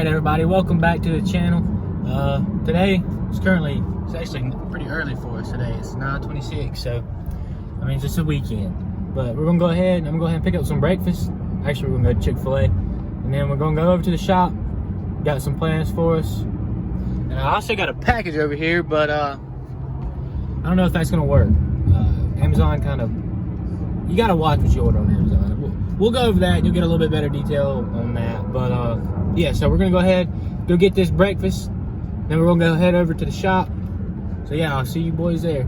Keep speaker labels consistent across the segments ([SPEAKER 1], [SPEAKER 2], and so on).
[SPEAKER 1] Alright everybody, welcome back to the channel. Today, it's actually pretty early for us today. It's 9:26, so I mean it's just a weekend. But we're gonna go ahead and I'm gonna go ahead and pick up some breakfast. Actually, we're gonna go to Chick-fil-A. And then we're gonna go over to the shop. Got some plans for us. And I also got a package over here, but I don't know if that's gonna work. Amazon you gotta watch what you order on Amazon. We'll go over that and you'll get a little bit better detail on that. But yeah, so we're gonna go ahead, go get this breakfast. Then we're gonna go head over to the shop. So yeah, I'll see you boys there.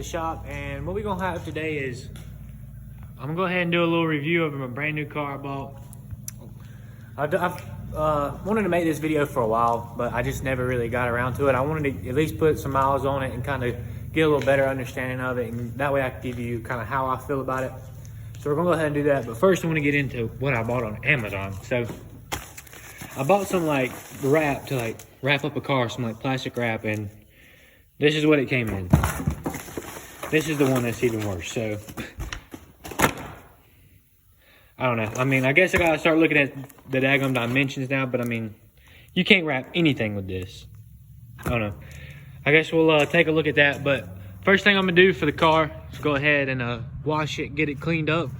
[SPEAKER 1] Shop, and what we're gonna have today is I'm gonna go ahead and do a little review of a brand new car I bought. I've wanted to make this video for a while, but I just never really got around to it. I wanted to at least put some miles on it and kind of get a little better understanding of it, and that way I can give you kind of how I feel about it. So we're gonna go ahead and do that, but first I want to get into what I bought on Amazon. So I bought some like wrap to wrap up a car, some like plastic wrap, and this is what it came in. This is the one that's even worse, so I don't know. I mean, I guess I gotta start looking at the daggum dimensions now, but I mean, you can't wrap anything with this. I don't know. I guess we'll take a look at that, but first thing I'm gonna do for the car is go ahead and wash it, get it cleaned up,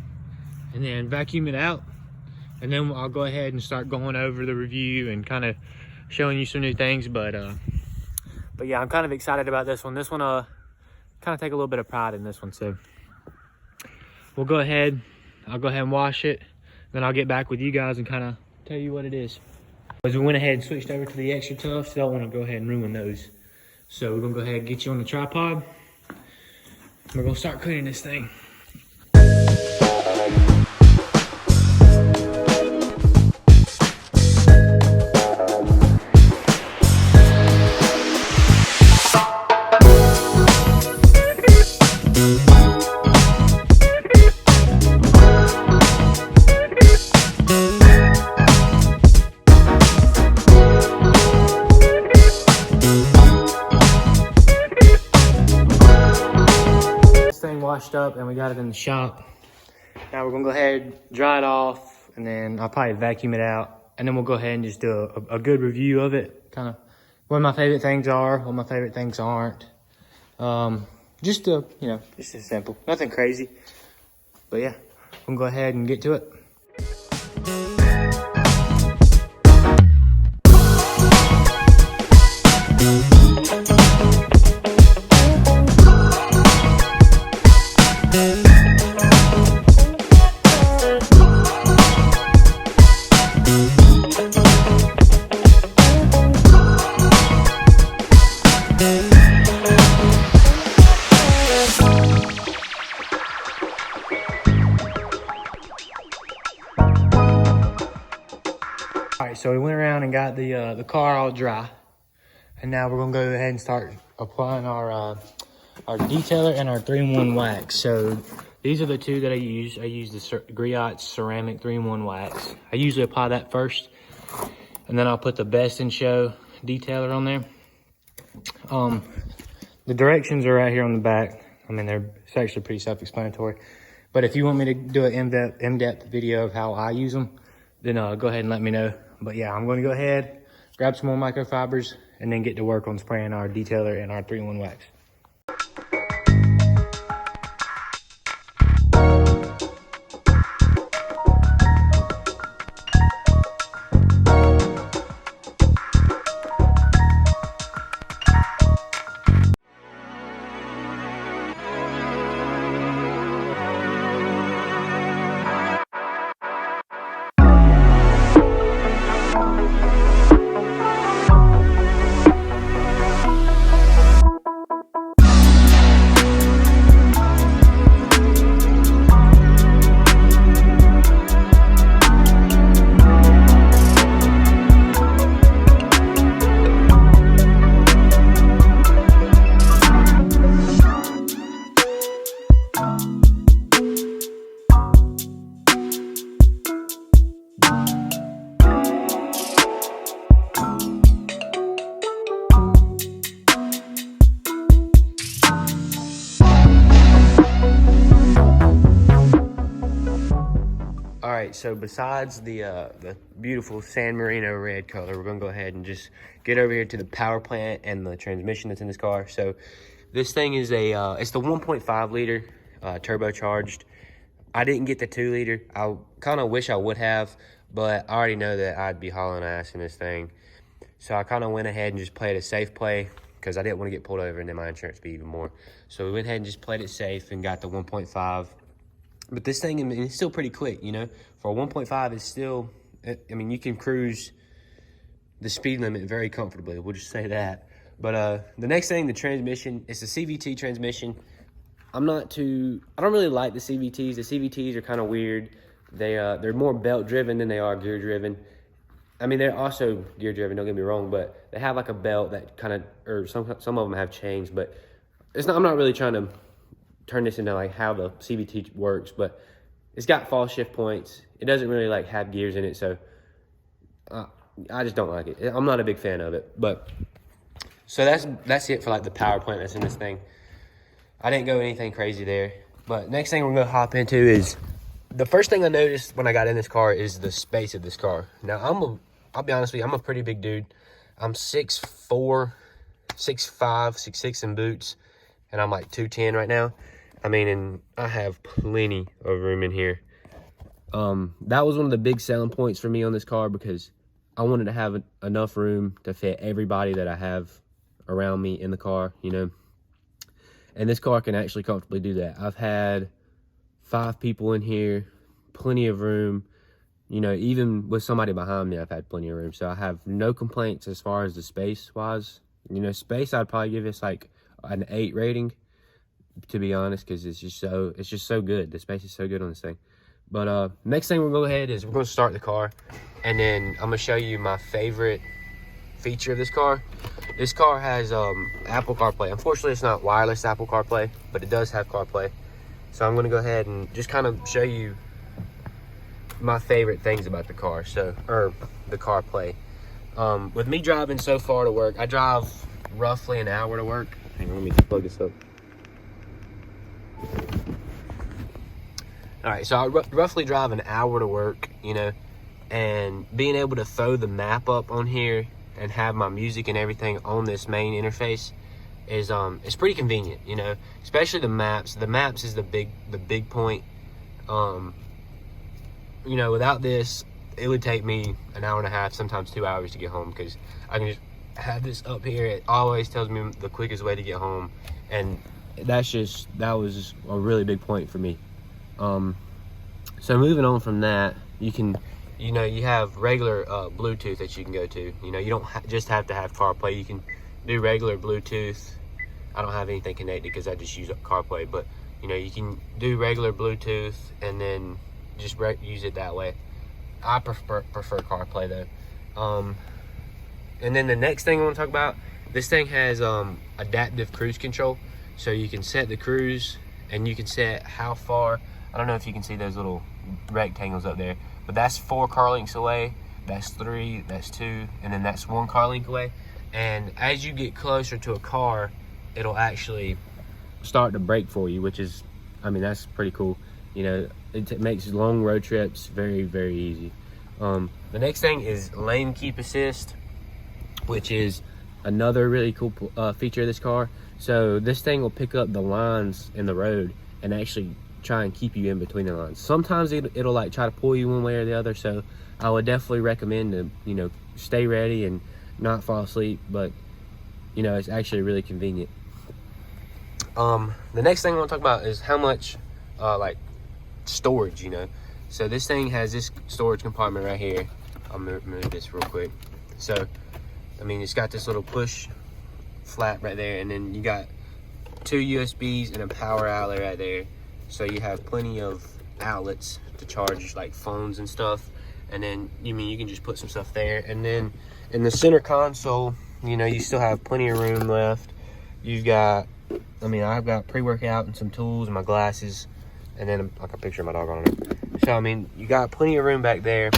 [SPEAKER 1] and then vacuum it out. And then I'll go ahead and start going over the review and kind of showing you some new things, but yeah, I'm kind of excited about this one. This one, kind of take a little bit of pride in this one, so we'll go ahead. I'll go ahead and wash it, then I'll get back with you guys and kind of tell you what it is. As we went ahead and switched over to the extra tufts, don't want to go ahead and ruin those, so we're gonna go ahead and get you on the tripod. We're gonna start cleaning this thing. Washed up and we got it in the shop. Now we're gonna go ahead, dry it off, and then I'll probably vacuum it out, and then we'll go ahead and just do a good review of it, kind of what my favorite things are, what my favorite things aren't. Just as simple, nothing crazy, but yeah, we'll go ahead and get to it. Alright, so we went around and got the car all dry, and now we're gonna go ahead and start applying our detailer and our 3-in-1 wax. So these are the two that I use. I use the Griot ceramic 3-in-1 wax. I usually apply that first, and then I'll put the Best in Show detailer on there. The directions are right here on the back. I mean, it's actually pretty self-explanatory. But if you want me to do an in-depth video of how I use them, then go ahead and let me know. But yeah, I'm going to go ahead, grab some more microfibers, and then get to work on spraying our detailer and our 3-in-1 wax. All right, so besides the beautiful San Marino red color, we're gonna go ahead and just get over here to the power plant and the transmission that's in this car. So this thing is it's the 1.5 liter turbocharged. I didn't get the 2 liter. I kind of wish I would have, but I already know that I'd be hauling ass in this thing. So I kind of went ahead and just played a safe play because I didn't want to get pulled over and then my insurance be even more. So we went ahead and just played it safe and got the 1.5. But this thing, I mean, it's still pretty quick, you know. For a 1.5, it's still, I mean, you can cruise the speed limit very comfortably. We'll just say that. But the next thing, the transmission, it's a CVT transmission. I don't really like the CVTs. The CVTs are kind of weird. They're more belt driven than they are gear driven. I mean, they're also gear driven, don't get me wrong, but they have like a belt that kind of, or some of them have chains, but I'm not really trying to turn this into like how the CVT works, but it's got fall shift points. It doesn't really like have gears in it, so I just don't like it. I'm not a big fan of it. But so that's it for like the power plant that's in this thing. I didn't go anything crazy there. But next thing we're gonna hop into is the first thing I noticed when I got in this car is the space of this car. Now I'll be honest with you, I'm a pretty big dude. I'm 6'4", 6'5", 6'6" in boots, and I'm like 210 right now. I mean, and I have plenty of room in here. That was one of the big selling points for me on this car because I wanted to have enough room to fit everybody that I have around me in the car, you know. And this car can actually comfortably do that. I've had 5 people in here, plenty of room. You know, even with somebody behind me, I've had plenty of room. So I have no complaints as far as the space-wise. You know, space, I'd probably give this like an 8 rating, to be honest, because it's just so good. The space is so good on this thing. But next thing we're gonna go ahead is we're gonna start the car, and then I'm gonna show you my favorite feature of this car. This car has Apple Carplay. Unfortunately, it's not wireless Apple Carplay, but it does have Carplay. So I'm gonna go ahead and just kind of show you my favorite things about the car. Or the Carplay. With me driving so far to work, I drive roughly an hour to work. Hang on, let me plug this up. All right, so I roughly drive an hour to work, you know, and being able to throw the map up on here and have my music and everything on this main interface is it's pretty convenient, you know, especially the maps. The maps is the big point. You know, without this, it would take me an hour and a half, sometimes 2 hours to get home, because I can just have this up here. It always tells me the quickest way to get home, and that was a really big point for me. So moving on from that, you have regular Bluetooth that you can go to. You know, you don't just have to have CarPlay. You can do regular Bluetooth. I don't have anything connected because I just use CarPlay, but you know, you can do regular Bluetooth and then just use it that way. I prefer CarPlay though. And then the next thing I want to talk about, this thing has adaptive cruise control, so you can set the cruise and you can set how far. I don't know if you can see those little rectangles up there, but that's 4 car lengths away, that's 3, that's 2, and then that's 1 car length away. And as you get closer to a car, it'll actually start to brake for you, which is, I mean, that's pretty cool. You know, it makes long road trips very, very easy.
[SPEAKER 2] The next thing is lane keep assist, which is another really cool feature of this car. So this thing will pick up the lines in the road and actually try and keep you in between the lines. Sometimes it'll like try to pull you one way or the other, so I would definitely recommend to, you know, stay ready and not fall asleep, but you know, it's actually really convenient. The next thing I want to talk about is how much like storage, you know. So this thing has this storage compartment right here. I'll move this real quick. So I mean, it's got this little push flap right there, and then you got 2 USBs and a power outlet right there. So you have plenty of outlets to charge like phones and stuff. And then you can just put some stuff there. And then in the center console, you know, you still have plenty of room left. You've got, I mean, I've got pre-workout and some tools and my glasses, and then like a picture of my dog on it. So I mean, you got plenty of room back there.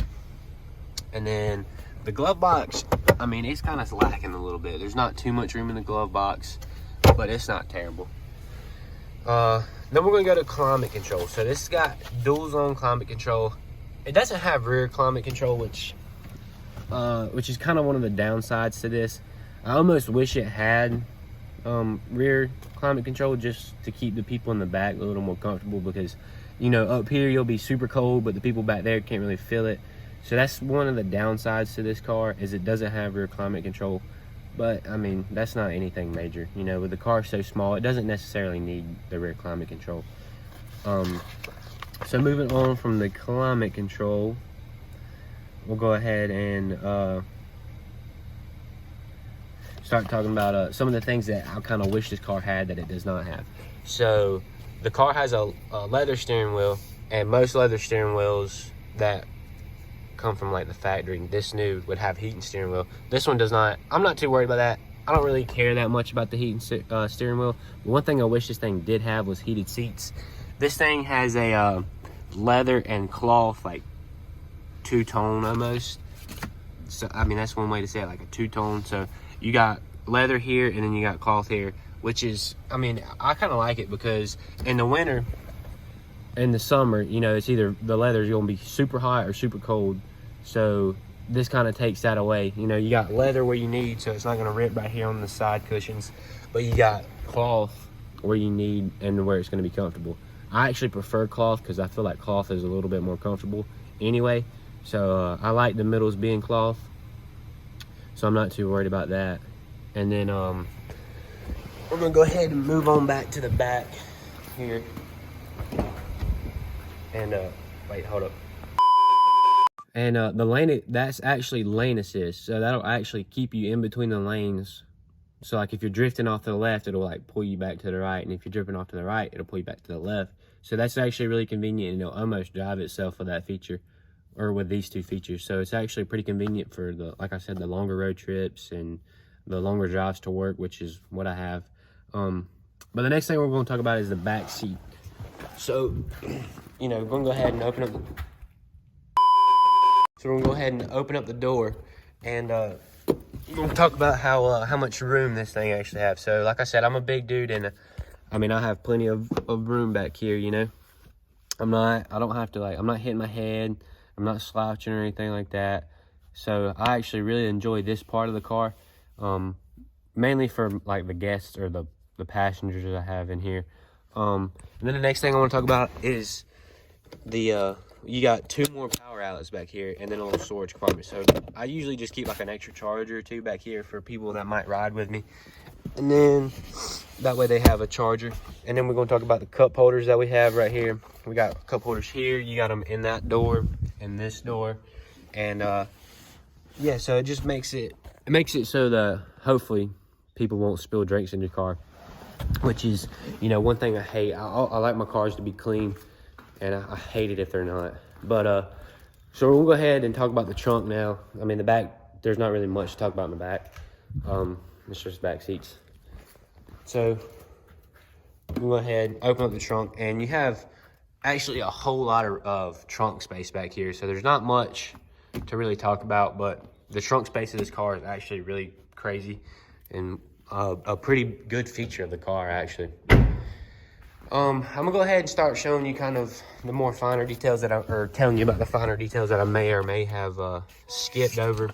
[SPEAKER 2] And then the glove box, I mean, it's kind of lacking a little bit. There's not too much room in the glove box, but it's not terrible. Then we're gonna go to climate control. So this has got dual zone climate control. It doesn't have rear climate control, which is kind of one of the downsides to this. I almost wish it had rear climate control, just to keep the people in the back a little more comfortable, because, you know, up here you'll be super cold, but the people back there can't really feel it. So that's one of the downsides to this car, is it doesn't have rear climate control. But I mean, that's not anything major. You know, with the car so small, it doesn't necessarily need the rear climate control. So moving on from the climate control, we'll go ahead and start talking about some of the things that I kind of wish this car had that it does not have. So the car has a leather steering wheel, and most leather steering wheels that come from like the factory, this new, would have heating steering wheel. This one does not. I'm not too worried about that. I don't really care that much about the heating steering wheel. But one thing I wish this thing did have was heated seats. This thing has a leather and cloth, like two-tone almost. So I mean, that's one way to say it, like a two-tone. So you got leather here and then you got cloth here, which is, I mean, I kind of like it, because in the winter, in the summer, you know, it's either the leather's gonna be super hot or super cold. So this kind of takes that away. You know, you got leather where you need, so it's not gonna rip right here on the side cushions, but you got cloth where you need and where it's gonna be comfortable. I actually prefer cloth because I feel like cloth is a little bit more comfortable anyway. So I like the middles being cloth, so I'm not too worried about that. And then we're gonna go ahead and move on back to the back here. And wait, hold up. And the lane, that's actually lane assist, so that'll actually keep you in between the lanes. So like if you're drifting off to the left, it'll like pull you back to the right, and if you're drifting off to the right, it'll pull you back to the left. So that's actually really convenient, and it'll almost drive itself with that feature, or with these two features. So it's actually pretty convenient for the, like I said, the longer road trips and the longer drives to work, which is what I have. But the next thing we're going to talk about is the back seat. So, you know, we're going to go ahead and open up the... So we're going to go ahead and open up the door, and we're going to talk about how much room this thing actually has. So, like I said, I'm a big dude, and I mean, I have plenty of room back here, you know. I don't have to, like, I'm not hitting my head, I'm not slouching or anything like that. So I actually really enjoy this part of the car, mainly for like the guests or the passengers that I have in here. And then the next thing I want to talk about is the you got 2 more power outlets back here, and then a little storage compartment. So I usually just keep like an extra charger or 2 back here for people that might ride with me, and then that way they have a charger. And then we're going to talk about the cup holders that we have right here. We got cup holders here. You got them in that door and this door, and yeah, so it just makes it so that hopefully people won't spill drinks in your car, which is, you know, one thing I hate. I like my cars to be clean, and I hate it if they're not. But so we'll go ahead and talk about the trunk now. I mean, the back, there's not really much to talk about in the back. It's just back seats. So we'll go ahead and open up the trunk, and you have actually a whole lot of trunk space back here. So there's not much to really talk about, but the trunk space of this car is actually really crazy, and a pretty good feature of the car, actually. I'm gonna go ahead and start showing you kind of the more finer details that or telling you about the finer details that I may or may have skipped over.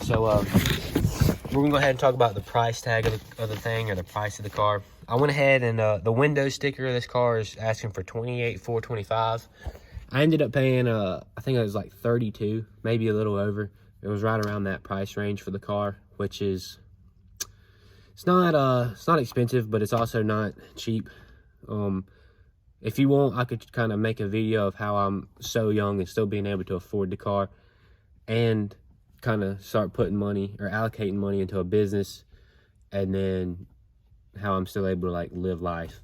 [SPEAKER 2] So we're gonna go ahead and talk about the price tag of the thing, or the price of the car. I went ahead and the window sticker of this car is asking for $28,425. I ended up paying I think it was like 32, maybe a little over. It was right around that price range for the car, which is it's not expensive, but it's also not cheap. If you want, I could kind of make a video of how I'm so young and still being able to afford the car, and kind of start putting money or allocating money into a business, and then how I'm still able to like live life.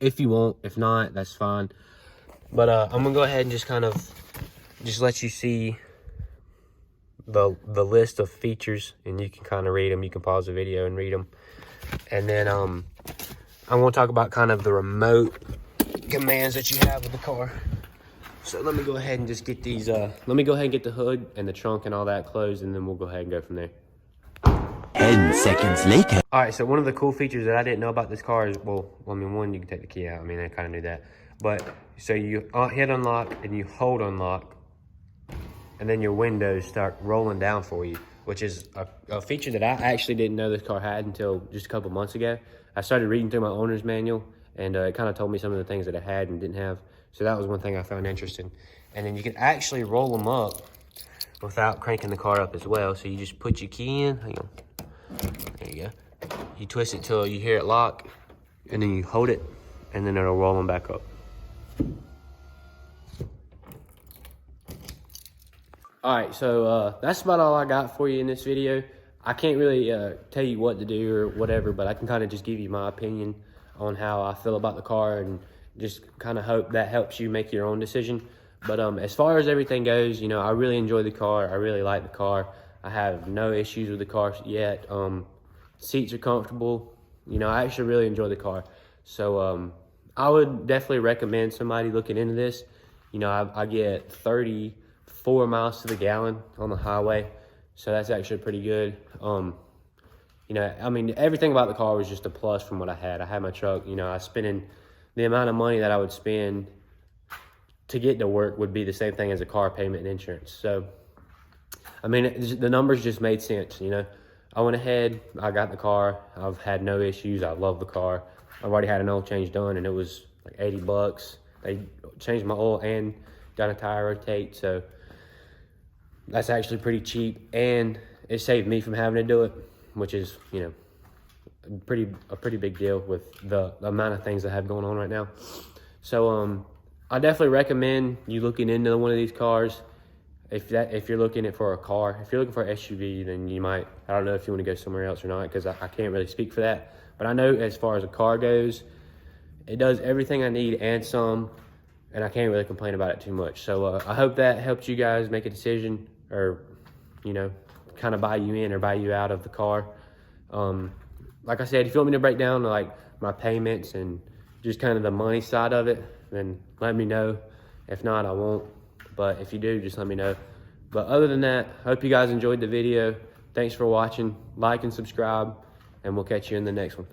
[SPEAKER 2] If you want, if not, that's fine. But I'm gonna go ahead and just kind of let you see the list of features, and you can kind of read them. You can pause the video and read them, and then I'm gonna talk about kind of the remote commands that you have with the car. So let me go ahead and just get these let me go ahead and get the hood and the trunk and all that closed, and then we'll go ahead and go from there.
[SPEAKER 3] 10 seconds later.
[SPEAKER 2] All right, so one of the cool features that I didn't know about this car is, well, I mean, one, you can take the key out. I mean, I kind of knew that. But so you hit unlock and you hold unlock, and then your windows start rolling down for you, which is a feature that I actually didn't know this car had until just a couple months ago. I started reading through my owner's manual, and it kind of told me some of the things that it had and didn't have. So that was one thing I found interesting. And then you can actually roll them up without cranking the car up as well. So you just put your key in. Hang on. There you go. You twist it till you hear it lock, and then you hold it, and then it'll roll them back up. All right, so that's about all I got for you in this video. I can't really tell you what to do or whatever, but I can kind of just give you my opinion on how I feel about the car, and just kind of hope that helps you make your own decision. But as far as everything goes, you know, I really enjoy the car. I really like the car. I have no issues with the car yet. Seats are comfortable. You know, I actually really enjoy the car. So I would definitely recommend somebody looking into this. You know, I get 34 miles to the gallon on the highway, so that's actually pretty good. You know, I mean, everything about the car was just a plus from what I had. I had my truck. You know, I spending the amount of money that I would spend to get to work would be the same thing as a car payment and insurance. So, I mean, the numbers just made sense, you know. I went ahead, I got the car. I've had no issues. I love the car. I've already had an oil change done, and it was like $80. They changed my oil and got a tire rotate, so that's actually pretty cheap, and it saved me from having to do it, which is, you know, a pretty big deal with the amount of things I have going on right now. So I definitely recommend you looking into one of these cars. If you're looking for a car, if you're looking for an SUV, then you might, I don't know if you want to go somewhere else or not, because I can't really speak for that. But I know as far as a car goes, it does everything I need and some, and I can't really complain about it too much. So I hope that helped you guys make a decision, or, you know, kind of buy you in or buy you out of the car. Like I said, if you want me to break down like my payments and just kind of the money side of it, then let me know. If not, I won't. But if you do, just let me know. But other than that, hope you guys enjoyed the video. Thanks for watching. Like and subscribe, and we'll catch you in the next one.